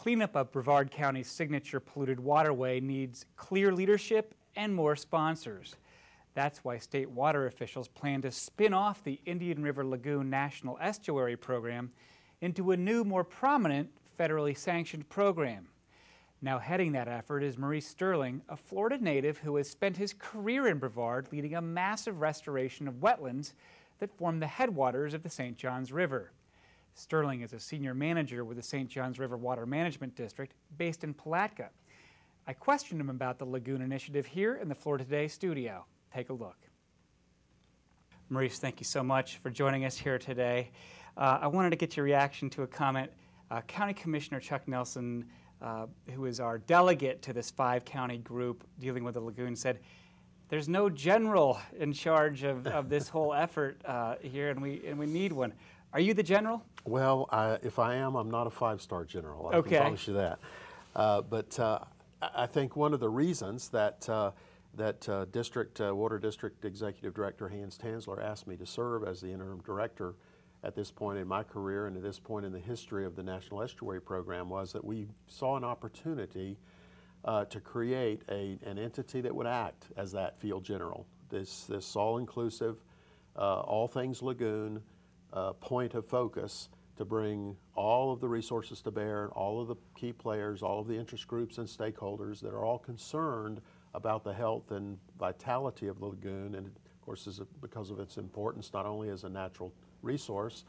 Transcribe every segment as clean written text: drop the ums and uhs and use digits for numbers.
cleanup of Brevard County's signature polluted waterway needs clear leadership and more sponsors. That's why state water officials plan to spin off the Indian River Lagoon National Estuary Program into a new, more prominent, federally sanctioned program. Now heading that effort is Maurice Sterling, a Florida native who has spent his career in Brevard leading a massive restoration of wetlands that form the headwaters of the St. Johns River. Sterling is a senior manager with the St. Johns River Water Management District based in Palatka. I questioned him about the Lagoon Initiative here in the Florida Today studio. Take a look. Maurice, thank you so much for joining us here today. I wanted to get your reaction to a comment. County Commissioner Chuck Nelson, who is our delegate to this 5-county group dealing with the lagoon, said, "There's no general in charge of this whole effort here, and we need one." Are you the general? Well, if I am, I'm not a 5-star general. I Okay. can promise you that. But I think one of the reasons that Water District Executive Director Hans Tansler asked me to serve as the interim director at this point in my career and at this point in the history of the National Estuary Program was that we saw an opportunity to create an entity that would act as that field general. This all-inclusive, all things lagoon point of focus to bring all of the resources to bear, all of the key players, all of the interest groups and stakeholders that are all concerned about the health and vitality of the lagoon, and of course because of its importance not only as a natural resource,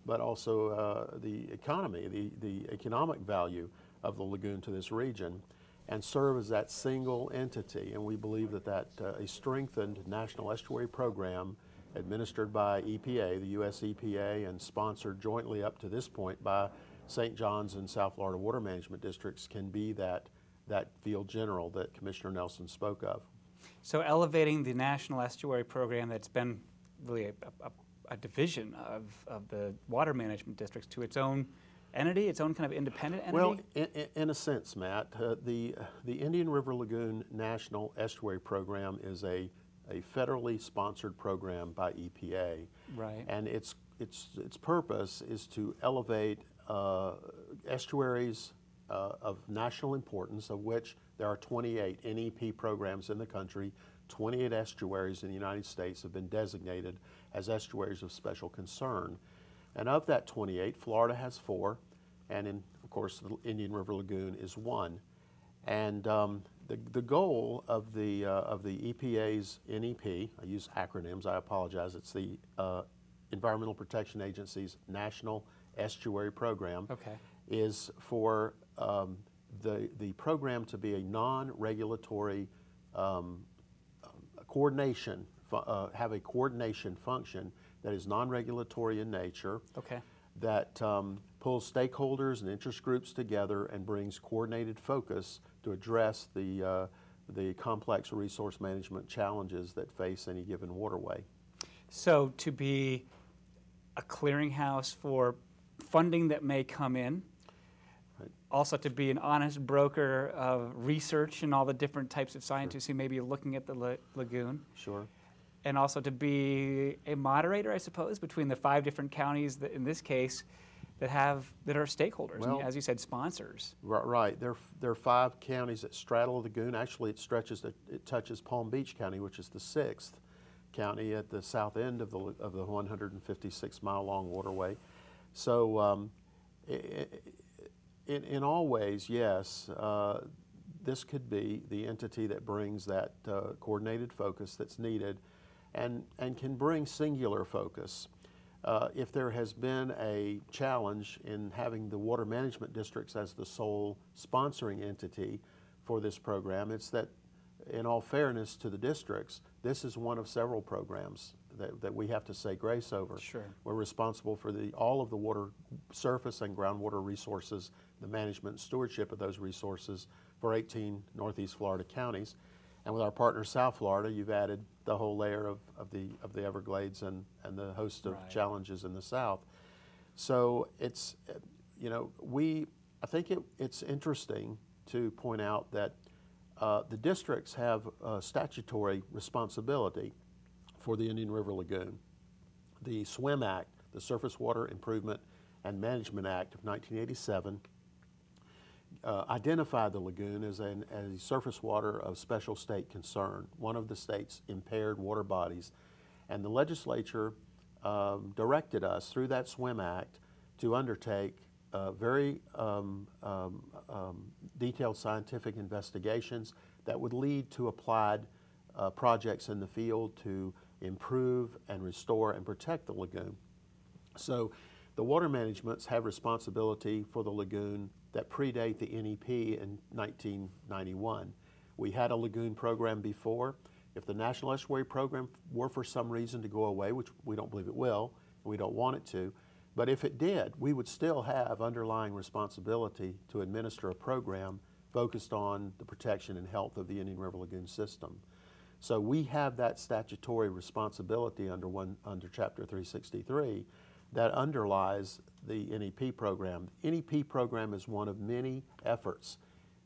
but also the economy, the economic value of the lagoon to this region, and serve as that single entity. And we believe that a strengthened National Estuary Program administered by EPA, the U.S. EPA, and sponsored jointly up to this point by St. John's and South Florida Water Management Districts can be that field general that Commissioner Nelson spoke of. So elevating the National Estuary Program that's been really a division of the water management districts to its own entity, its own kind of independent entity? Well, in a sense, Matt, the Indian River Lagoon National Estuary Program is a federally sponsored program by EPA. Right. And its purpose is to elevate estuaries of national importance, of which there are 28 NEP programs in the country. 28 estuaries in the United States have been designated as estuaries of special concern. And of that 28, Florida has 4, and of course the Indian River Lagoon is 1. And the goal of the EPA's NEP, I use acronyms, I apologize, it's the Environmental Protection Agency's National Estuary Program, okay, is for the program to be a non-regulatory coordination, have a coordination function that is non-regulatory in nature, okay, that pulls stakeholders and interest groups together and brings coordinated focus to address the complex resource management challenges that face any given waterway. So to be a clearinghouse for funding that may come in, right, also to be an honest broker of research and all the different types of scientists who may be looking at the lagoon. Sure. And also to be a moderator, I suppose, between the 5 different counties that, in this case, that are stakeholders, Well, and, as you said, sponsors. Right. There are 5 counties that straddle the lagoon. Actually, it touches Palm Beach County, which is the 6th county at the south end of the 156-mile-long waterway. So, in all ways, yes, this could be the entity that brings that coordinated focus that's needed, and can bring singular focus. If there has been a challenge in having the water management districts as the sole sponsoring entity for this program, it's that, in all fairness to the districts, this is one of several programs that we have to say grace over. Sure. We're responsible for all of the water surface and groundwater resources, the management and stewardship of those resources for 18 Northeast Florida counties. And with our partner South Florida, you've added the whole layer of the Everglades and the host of right, challenges in the South. So it's, I think it's interesting to point out that the districts have statutory responsibility for the Indian River Lagoon. The SWIM Act, the Surface Water Improvement and Management Act of 1987, identified the lagoon as a surface water of special state concern, one of the state's impaired water bodies. And the legislature directed us through that SWIM Act to undertake very detailed scientific investigations that would lead to applied projects in the field to improve and restore and protect the lagoon. So the water managements have responsibility for the lagoon that predate the NEP in 1991. We had a lagoon program before. If the National Estuary Program were for some reason to go away, which we don't believe it will, and we don't want it to, but if it did, we would still have underlying responsibility to administer a program focused on the protection and health of the Indian River Lagoon system. So we have that statutory responsibility under Chapter 363 that underlies the NEP program. The NEP program is one of many efforts,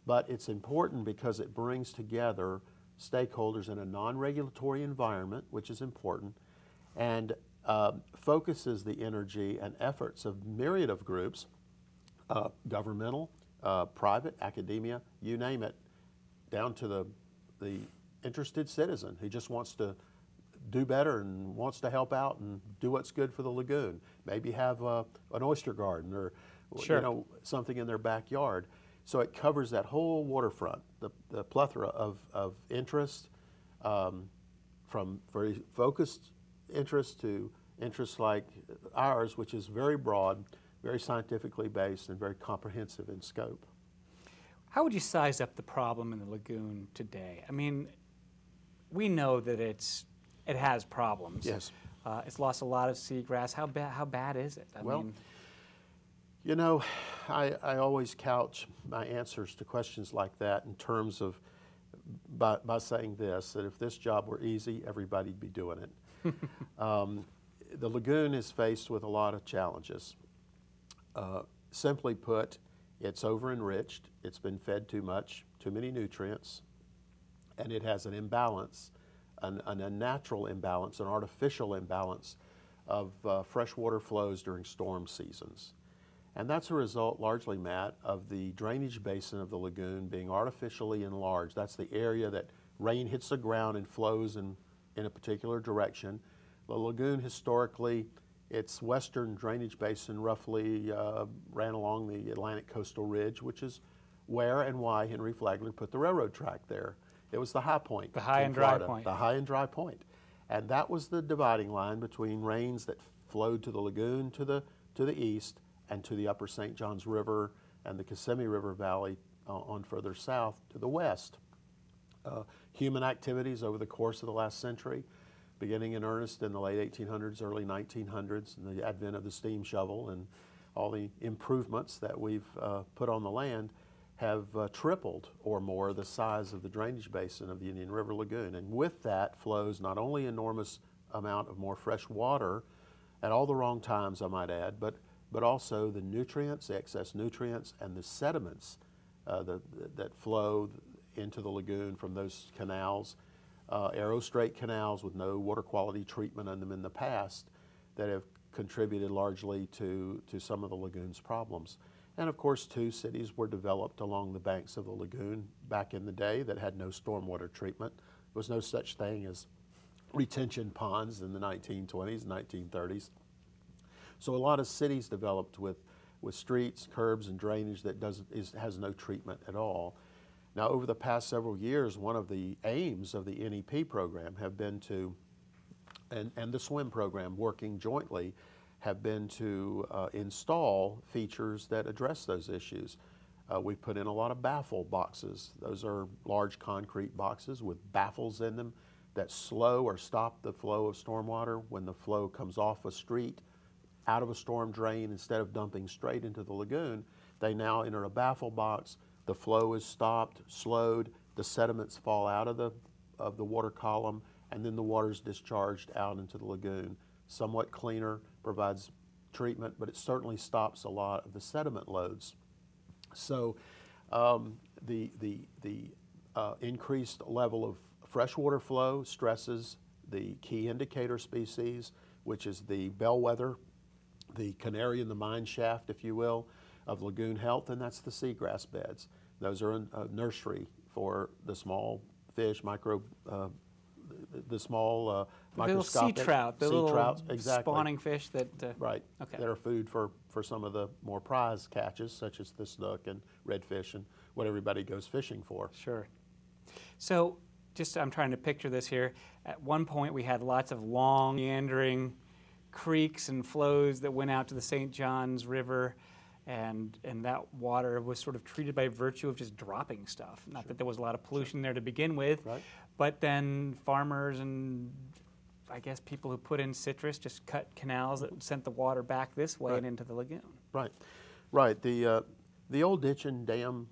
but it's important because it brings together stakeholders in a non-regulatory environment, which is important, and focuses the energy and efforts of myriad of groups, governmental, private, academia, you name it, down to the interested citizen who just wants to do better and wants to help out and do what's good for the lagoon. Maybe have an oyster garden or Sure. you know, something in their backyard. So it covers that whole waterfront, the plethora of interest, from very focused interest to interests like ours, which is very broad, very scientifically based, and very comprehensive in scope. How would you size up the problem in the lagoon today? I mean, we know that it has problems. Yes. It's lost a lot of seagrass. How bad is it? I mean, you know, I always couch my answers to questions like that in terms of by saying this, that if this job were easy, everybody'd be doing it. The lagoon is faced with a lot of challenges. Simply put, it's over-enriched, it's been fed too much, too many nutrients, and it has an imbalance, an unnatural imbalance, an artificial imbalance of freshwater flows during storm seasons. And that's a result, largely, Matt, of the drainage basin of the lagoon being artificially enlarged. That's the area that rain hits the ground and flows in a particular direction. The lagoon, historically, its western drainage basin roughly ran along the Atlantic coastal ridge, which is where and why Henry Flagler put the railroad track there. It was the high point. The high and dry point. The high and dry point. And that was the dividing line between rains that flowed to the lagoon to the east and to the upper St. Johns River and the Kissimmee River Valley on further south to the west. Human activities over the course of the last century, beginning in earnest in the late 1800s, early 1900s, and the advent of the steam shovel and all the improvements that we've put on the land, have tripled or more the size of the drainage basin of the Indian River Lagoon. And with that flows not only enormous amount of more fresh water at all the wrong times, I might add, but also the nutrients, the excess nutrients, and the sediments that flow into the lagoon from those canals, arrow straight canals with no water quality treatment on them in the past, that have contributed largely to some of the lagoon's problems. And of course, two cities were developed along the banks of the lagoon back in the day that had no stormwater treatment. There was no such thing as retention ponds in the 1920s, 1930s. So a lot of cities developed with streets, curbs, and drainage that has no treatment at all. Now, over the past several years, one of the aims of the NEP program have been to, and the SWIM program working jointly, have been to install features that address those issues. We've put in a lot of baffle boxes. Those are large concrete boxes with baffles in them that slow or stop the flow of stormwater when the flow comes off a street out of a storm drain. Instead of dumping straight into the lagoon, they now enter a baffle box. The flow is stopped, slowed, the sediments fall out of the water column, and then the water is discharged out into the lagoon. Somewhat cleaner, provides treatment, but it certainly stops a lot of the sediment loads. So the increased level of freshwater flow stresses the key indicator species, which is the bellwether, the canary in the mine shaft, if you will, of lagoon health, and that's the seagrass beds. Those are a nursery for the small fish, the small microscopic sea trout, the little trouts, exactly. spawning fish that Right. Okay. That are food for some of the more prized catches, such as the snook and redfish and what everybody goes fishing for. Sure. So I'm trying to picture this here. At one point we had lots of long meandering creeks and flows that went out to the St. Johns River, and that water was sort of treated by virtue of just dropping stuff. Not Sure. that there was a lot of pollution there to begin with, Right. but then farmers and I guess people who put in citrus just cut canals that sent the water back this way Right. and into the lagoon. Right, right. The old ditch and dam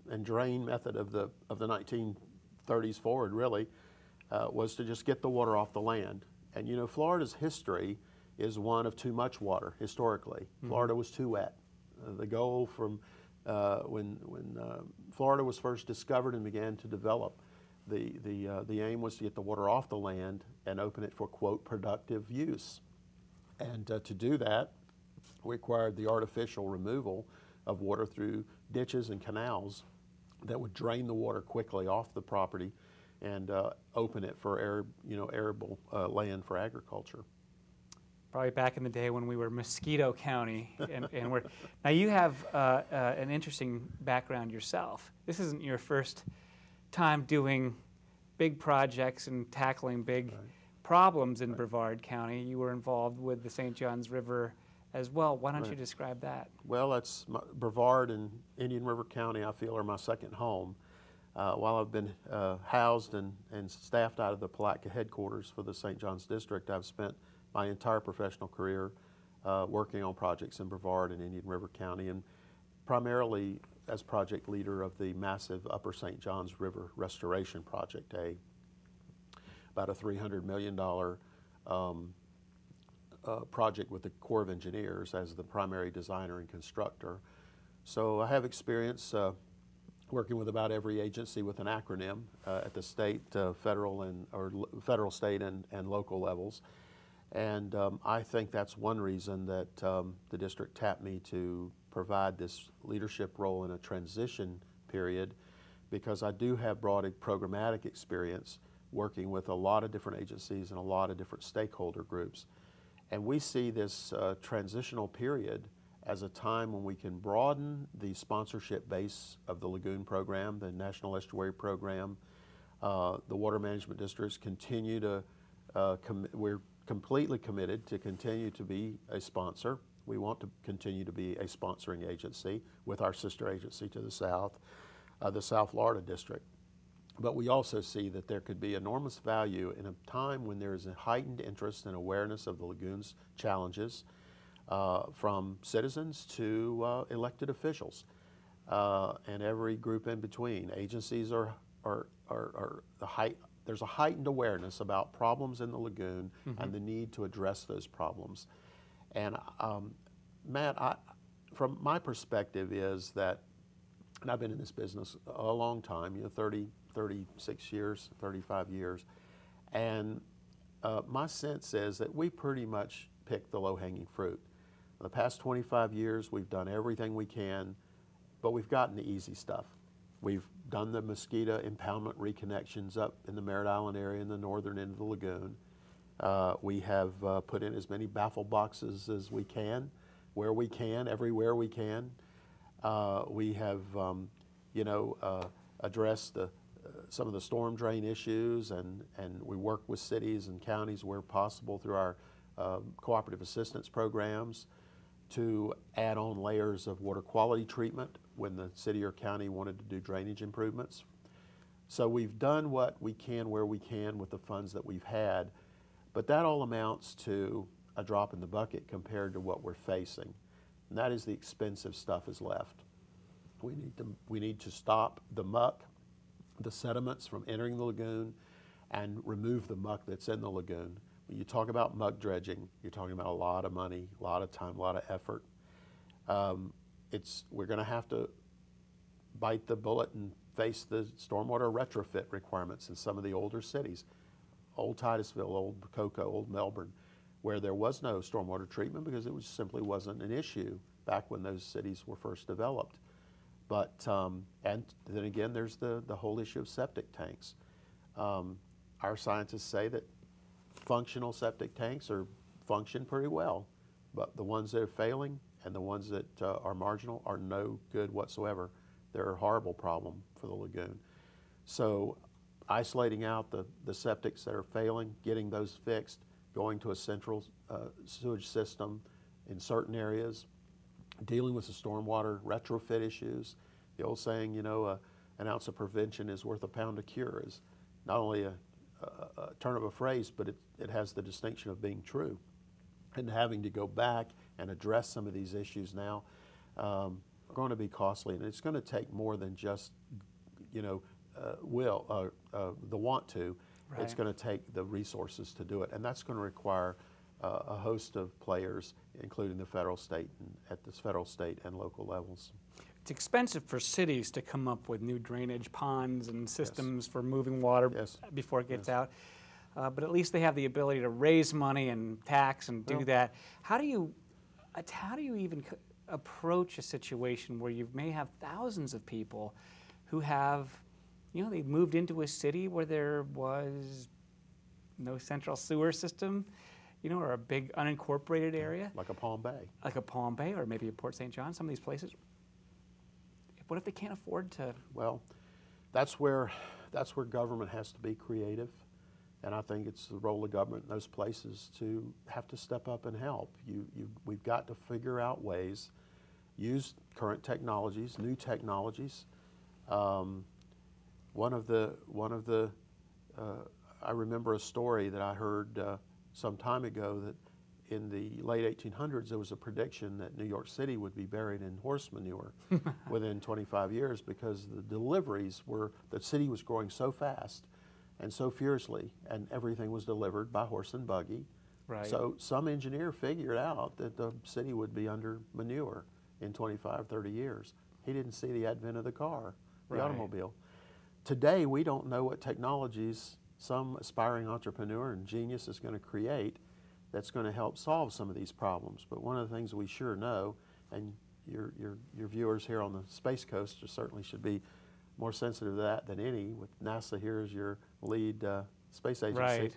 and drain method of the 1930s forward really was to just get the water off the land. And you know, Florida's history is one of too much water historically. Mm-hmm. Florida was too wet. The goal from when Florida was first discovered and began to develop, the aim was to get the water off the land and open it for, quote, productive use. And to do that required the artificial removal of water through ditches and canals that would drain the water quickly off the property and open it for arable land for agriculture. Probably back in the day when we were Mosquito County, and we're now. You have an interesting background yourself. This isn't your first time doing big projects and tackling big problems in Brevard County. You were involved with the St. Johns River as well. Why don't you describe that? Well, that's Brevard and Indian River County, I feel, are my second home. While I've been housed and staffed out of the Palatka headquarters for the St. Johns District, I've spent my entire professional career working on projects in Brevard and Indian River County, and primarily as project leader of the massive Upper St. Johns River Restoration Project, about a $300 million project with the Corps of Engineers as the primary designer and constructor. So I have experience working with about every agency with an acronym at the state, federal, state, and local levels. And I think that's one reason that the district tapped me to provide this leadership role in a transition period, because I do have broad programmatic experience working with a lot of different agencies and a lot of different stakeholder groups. And we see this transitional period as a time when we can broaden the sponsorship base of the Lagoon program, the National Estuary program. The water management districts continue to, we're completely committed to continue to be a sponsor. We want to continue to be a sponsoring agency with our sister agency to the south, the South Florida District. But we also see that there could be enormous value in a time when there is a heightened interest and awareness of the lagoon's challenges from citizens to elected officials and every group in between. Agencies there's a heightened awareness about problems in the lagoon and the need to address those problems. And Matt, from my perspective is that, and I've been in this business a long time, 36 years, 35 years, and my sense is that we pretty much picked the low-hanging fruit. In the past 25 years, we've done everything we can, but we've gotten the easy stuff. We've done the mosquito impoundment reconnections up in the Merritt Island area in the northern end of the lagoon. We have put in as many baffle boxes as we can, where we can, everywhere we can. We have, addressed some of the storm drain issues, and we work with cities and counties where possible through our cooperative assistance programs to add on layers of water quality treatment when the city or county wanted to do drainage improvements. So we've done what we can where we can with the funds that we've had, but that all amounts to a drop in the bucket compared to what we're facing. And that is the expensive stuff is left. We need to stop the muck, the sediments from entering the lagoon, and remove the muck that's in the lagoon. When you talk about muck dredging, you're talking about a lot of money, a lot of time, a lot of effort. We're going to have to bite the bullet and face the stormwater retrofit requirements in some of the older cities. Old Titusville, Old Cocoa, Old Melbourne, where there was no stormwater treatment because it simply wasn't an issue back when those cities were first developed. But, and then again, there's the whole issue of septic tanks. Our scientists say that functional septic tanks function pretty well, but the ones that are failing and the ones that are marginal are no good whatsoever. They're a horrible problem for the lagoon. So isolating out the septics that are failing, getting those fixed, going to a central sewage system in certain areas, dealing with the stormwater retrofit issues. The old saying, you know, an ounce of prevention is worth a pound of cure is not only a turn of a phrase, but it has the distinction of being true. And having to go back and address some of these issues now are going to be costly, and it's going to take more than just, you know, the want to. Right. It's going to take the resources to do it, and that's going to require a host of players, including the federal, state, and at the federal, state, and local levels. It's expensive for cities to come up with new drainage ponds and systems for moving water before it gets out. But at least they have the ability to raise money and tax and do that. How do you even approach a situation where you may have thousands of people who have, you know, they moved into a city where there was no central sewer system, you know, or a big unincorporated area? Like a Palm Bay. Like a Palm Bay, or maybe a Port St. John, some of these places. What if they can't afford to? Well, that's where government has to be creative. And I think it's the role of government in those places to have to step up and help. We've got to figure out ways, use current technologies, new technologies. One of the I remember a story that I heard some time ago that in the late 1800s there was a prediction that New York City would be buried in horse manure within 25 years because the deliveries the city was growing so fast and so furiously, and everything was delivered by horse and buggy. Right. So some engineer figured out that the city would be under manure in 25, 30 years. He didn't see the advent of the car, the automobile. Today, we don't know what technologies some aspiring entrepreneur and genius is going to create that's going to help solve some of these problems. But one of the things we sure know, and your viewers here on the Space Coast certainly should be more sensitive to that than any, with NASA here as your lead space agency,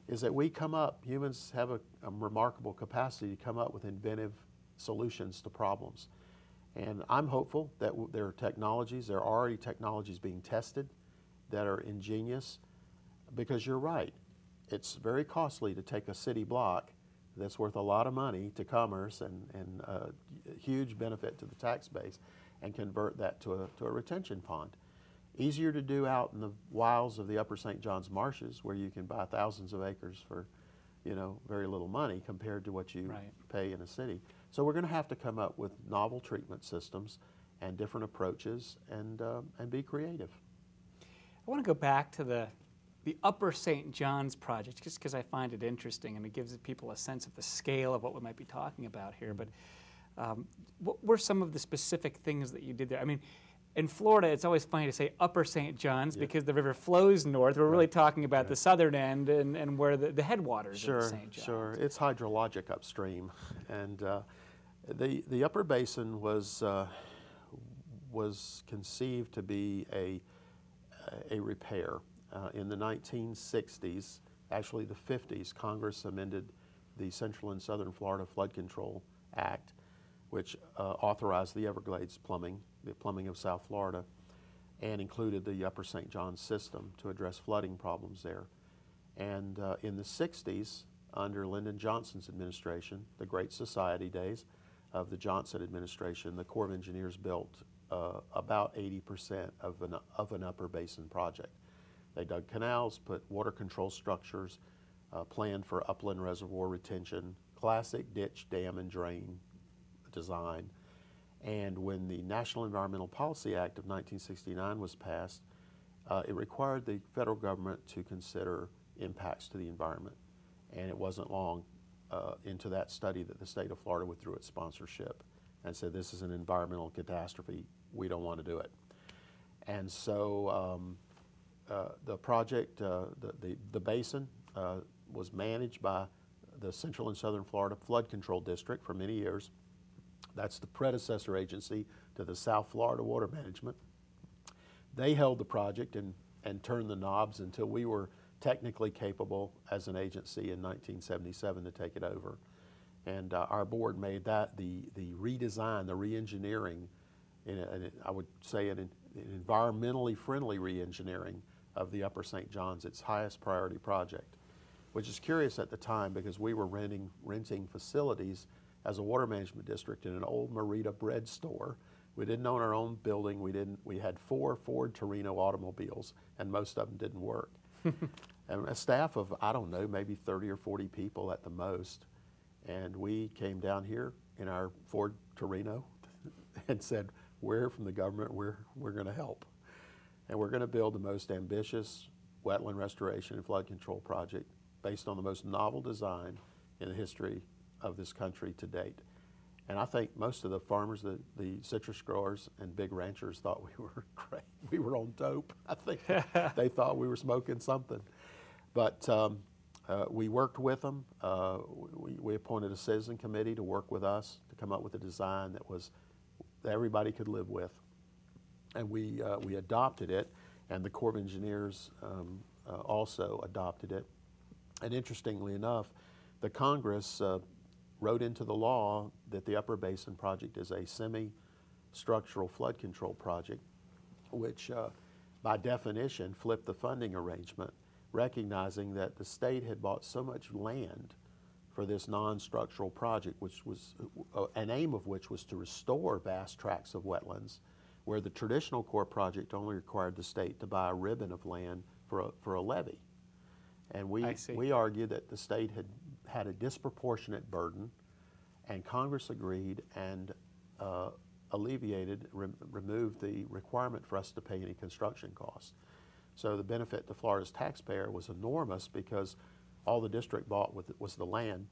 is that humans have a remarkable capacity to come up with inventive solutions to problems. And I'm hopeful that there are already technologies being tested that are ingenious, because you're right. It's very costly to take a city block that's worth a lot of money to commerce and a huge benefit to the tax base and convert that to a retention pond. Easier to do out in the wilds of the Upper St. John's marshes, where you can buy thousands of acres for, you know, very little money compared to what you pay in a city. So we're going to have to come up with novel treatment systems and different approaches and be creative. I want to go back to the Upper St. John's project, just because I find it interesting and it gives people a sense of the scale of what we might be talking about here. But what were some of the specific things that you did there? I mean, in Florida, it's always funny to say Upper St. John's because the river flows north. We're really talking about the southern end and where the headwaters of St. John's. Sure, it's hydrologic upstream. And the upper basin was conceived to be a repair. In the 1960s, actually the 50s, Congress amended the Central and Southern Florida Flood Control Act, which authorized the Everglades plumbing, the plumbing of South Florida, and included the Upper St. John's system to address flooding problems there. And in the 60s, under Lyndon Johnson's administration, the Great Society days of the Johnson administration, the Corps of Engineers built about 80% of an upper basin project. They dug canals, put water control structures, planned for upland reservoir retention, classic ditch, dam, and drain design. And when the National Environmental Policy Act of 1969 was passed, it required the federal government to consider impacts to the environment. And it wasn't long into that study that the state of Florida withdrew its sponsorship and said, this is an environmental catastrophe, we don't want to do it. And so the project, the basin was managed by the Central and Southern Florida Flood Control District for many years. That's the predecessor agency to the South Florida Water Management. They held the project and turned the knobs until we were technically capable as an agency in 1977 to take it over. And our board made that the redesign, the re-engineering, I would say an environmentally friendly re-engineering of the Upper St. Johns, its highest priority project, which is curious at the time because we were renting facilities as a water management district in an old Merita bread store. We didn't own our own building. We had 4 Ford Torino automobiles, and most of them didn't work. And a staff of, I don't know, maybe 30 or 40 people at the most. And we came down here in our Ford Torino and said, we're from the government, we're going to help. And we're going to build the most ambitious wetland restoration and flood control project based on the most novel design in the history of this country to date. And I think most of the farmers, the citrus growers and big ranchers thought we were great. We were on dope. I think they thought we were smoking something. But we worked with them. We appointed a citizen committee to work with us to come up with a design that everybody could live with. And we adopted it, and the Corps of Engineers also adopted it. And interestingly enough, the Congress wrote into the law that the Upper Basin Project is a semi-structural flood control project, which by definition flipped the funding arrangement, recognizing that the state had bought so much land for this non-structural project, which was an aim of which was to restore vast tracts of wetlands, where the traditional Corps project only required the state to buy a ribbon of land for a levee. And we argued that the state had a disproportionate burden, and Congress agreed and removed the requirement for us to pay any construction costs. So the benefit to Florida's taxpayer was enormous because all the district bought was the land.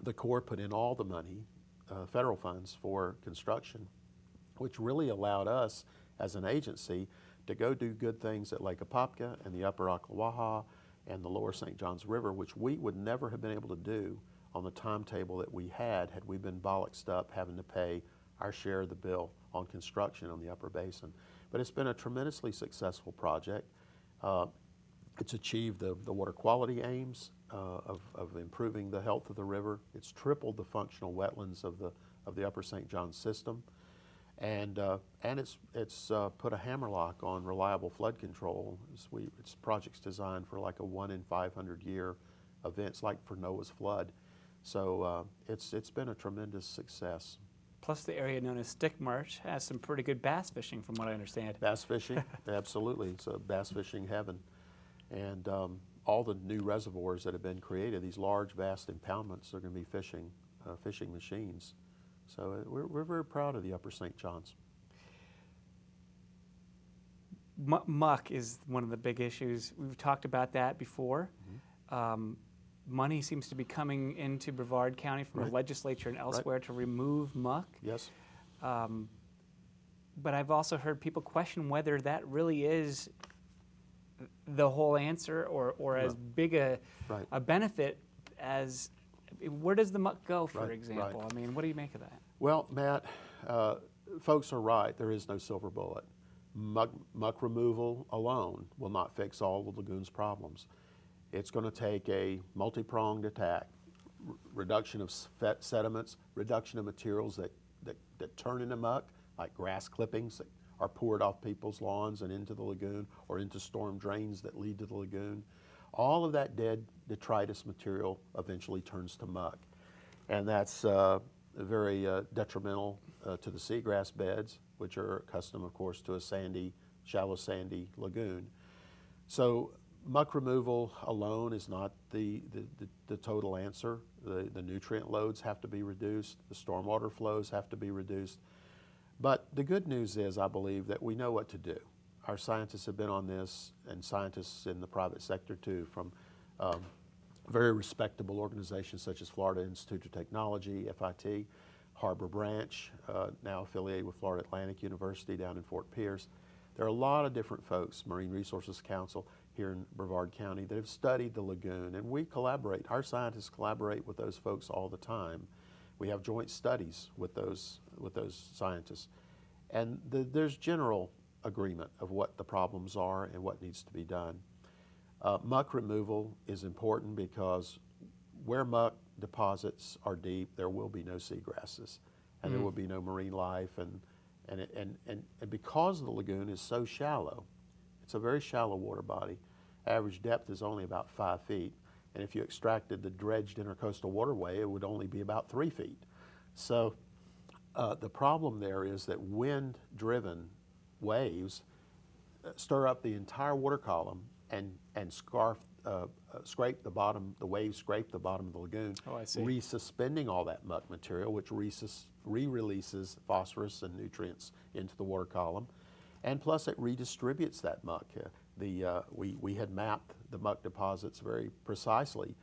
The Corps put in all the money, federal funds, for construction, which really allowed us as an agency to go do good things at Lake Apopka and the Upper Ocklawaha and the Lower St. Johns River, which we would never have been able to do on the timetable that we had we been bollocksed up having to pay our share of the bill on construction on the Upper Basin. But it's been a tremendously successful project. It's achieved the water quality aims of improving the health of the river. It's tripled the functional wetlands of the Upper St. Johns system, and it's put a hammerlock on reliable flood control. It's projects designed for like a 1 in 500 year events, like for Noah's flood. So it's been a tremendous success. Plus, the area known as Stick Marsh has some pretty good bass fishing, from what I understand. Bass fishing, absolutely. It's a bass fishing heaven. And all the new reservoirs that have been created, these large, vast impoundments, are going to be fishing machines. So we're very proud of the Upper St. Johns. Muck is one of the big issues. We've talked about that before. Mm-hmm. Money seems to be coming into Brevard County from the legislature and elsewhere to remove muck. Yes. But I've also heard people question whether that really is the whole answer or as big a benefit as, where does the muck go, for example? I mean, what do you make of that? Well, Matt, folks are right. There is no silver bullet. Muck removal alone will not fix all the lagoon's problems. It's going to take a multi-pronged attack: reduction of sediments, reduction of materials that turn into muck, like grass clippings that are poured off people's lawns and into the lagoon, or into storm drains that lead to the lagoon. All of that dead detritus material eventually turns to muck, and that's very detrimental to the seagrass beds, which are accustomed, of course, to a shallow sandy lagoon. So muck removal alone is not the total answer. The nutrient loads have to be reduced. The stormwater flows have to be reduced. But the good news is, I believe, that we know what to do. Our scientists have been on this, and scientists in the private sector too, from very respectable organizations such as Florida Institute of Technology, FIT, Harbor Branch, now affiliated with Florida Atlantic University down in Fort Pierce. There are a lot of different folks, Marine Resources Council here in Brevard County, that have studied the lagoon, and we collaborate. Our scientists collaborate with those folks all the time. We have joint studies with those with those scientists. And there's general agreement of what the problems are and what needs to be done. Muck removal is important because where muck deposits are deep, there will be no seagrasses, and there will be no marine life. And because the lagoon is so shallow, it's a very shallow water body. Average depth is only about 5 feet. And if you extracted the dredged intercoastal waterway, it would only be about 3 feet. So the problem there is that wind-driven waves stir up the entire water column and scrape the bottom. The waves scrape the bottom of the lagoon, resuspending all that muck material, which re-releases phosphorus and nutrients into the water column, and plus it redistributes that muck. We had mapped the muck deposits very precisely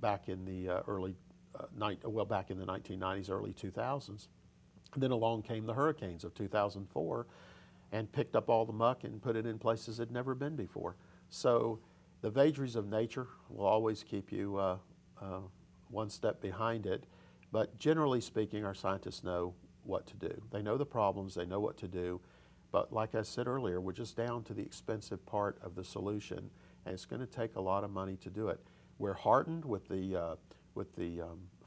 back in the back in the 1990s, early 2000s. Then along came the hurricanes of 2004 and picked up all the muck and put it in places it had never been before. So the vagaries of nature will always keep you one step behind it, but generally speaking, our scientists know what to do. They know the problems, they know what to do, but like I said earlier, we're just down to the expensive part of the solution, and it's going to take a lot of money to do it. We're heartened with the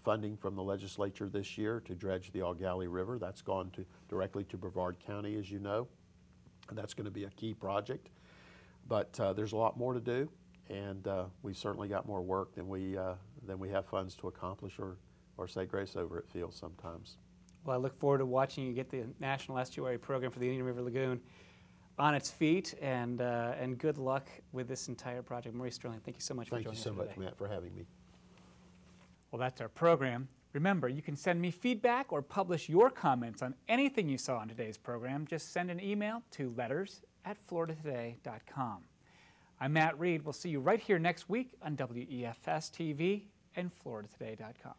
funding from the legislature this year to dredge the Algali River. That's gone directly to Brevard County, as you know, and that's going to be a key project. But there's a lot more to do, and we've certainly got more work than we have funds to accomplish or say grace over, it feels sometimes. Well, I look forward to watching you get the National Estuary Program for the Indian River Lagoon on its feet, and good luck with this entire project. Maurice Sterling, thank you so much for joining us today. Thank you so much, Matt, for having me. Well, that's our program. Remember, you can send me feedback or publish your comments on anything you saw in today's program. Just send an email to letters@floridatoday.com. I'm Matt Reed. We'll see you right here next week on WEFS TV and floridatoday.com.